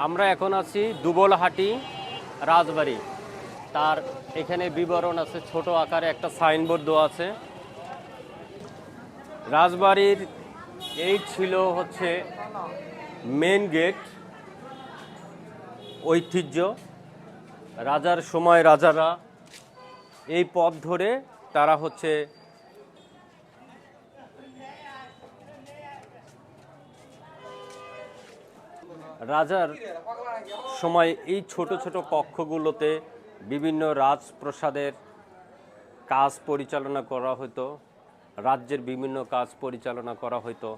আমরা এখন আছি দুবলহাটি রাজবাড়ি। তার এখানে বিবরণ আছে, ছোট আকারে একটা সাইনবোর্ড দেওয়া আছে। রাজবাড়ির এই ছিল হচ্ছে মেন গেট, ঐতিহ্য। রাজার সময় রাজারা এই পথ ধরে তারা হচ্ছে রাজার সময় এই ছোট ছোট কক্ষগুলোতে বিভিন্ন রাজপ্রাসাদের কাজ পরিচালনা করা হতো, রাজ্যের বিভিন্ন কাজ পরিচালনা করা হতো।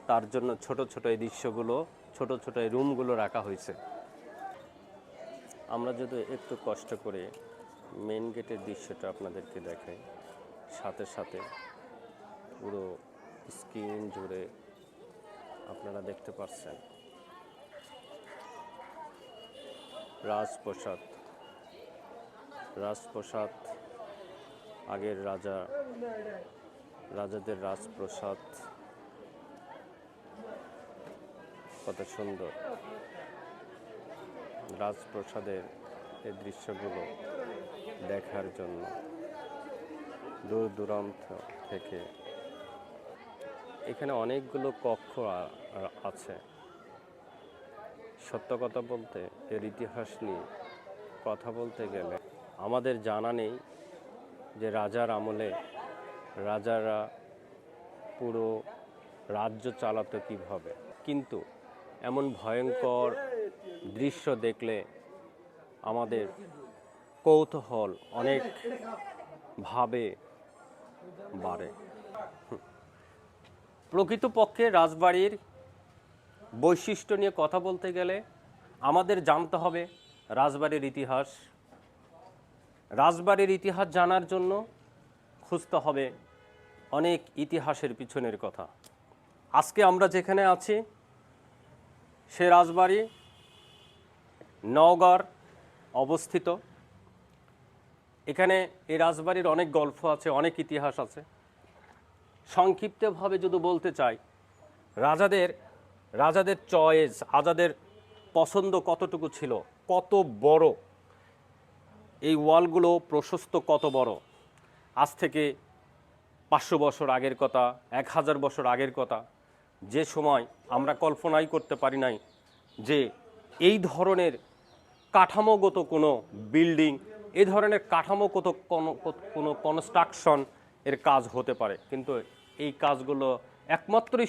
তার জন্য ছোট ছোট এই দৃশ্যগুলো, ছোট ছোট এই রুমগুলো রাখা হয়েছে। আমরা যদি একটু কষ্ট করে মেন গেটের দৃশ্যটা আপনাদেরকে দেখাই, সাথে সাথে পুরো স্ক্রিন জুড়ে আপনারা দেখতে পাচ্ছেন রাজপ্রাসাদ। রাজপ্রাসাদ আগের রাজাদের রাজপ্রাসাদ কত সুন্দর। রাজপ্রাসাদের এই দৃশ্যগুলো দেখার জন্য দূর দূরান্ত থেকে এখানে অনেকগুলো কক্ষ আছে। সত্য কথা বলতে এর ইতিহাস নিয়ে কথা বলতে গেলে আমাদের জানা নেই যে রাজার আমলে রাজারা পুরো রাজ্য চালাতো কীভাবে, কিন্তু এমন ভয়ঙ্কর দৃশ্য দেখলে আমাদের কৌতূহল অনেকভাবে বাড়ে। প্রকৃতপক্ষে রাজবাড়ির বৈশিষ্ট্য নিয়ে কথা বলতে গেলে আমাদের জানতে হবে রাজবাড়ির ইতিহাস। রাজবাড়ির ইতিহাস জানার জন্য খুঁজতে হবে অনেক ইতিহাসের পিছনের কথা। আজকে আমরা যেখানে আছি সে রাজবাড়ি নওগাঁর অবস্থিত। এখানে এই রাজবাড়ির অনেক গল্প আছে, অনেক ইতিহাস আছে। সংক্ষিপ্তভাবে যদি বলতে চাই, রাজাদের চয়েস, রাজাদের পছন্দ কতটুকু ছিল, কত বড় এই ওয়ালগুলো, প্রশস্ত কত বড়। আজ থেকে 500 বছর আগের কথা, 1000 বছর আগের কথা, যে সময় আমরা কল্পনাই করতে পারি নাই যে এই ধরনের কাঠামোগত কোনো বিল্ডিং, এই ধরনের কাঠামোগত কোনো কনস্ট্রাকশন এর কাজ হতে পারে। কিন্তু এই কাজগুলো একমাত্রই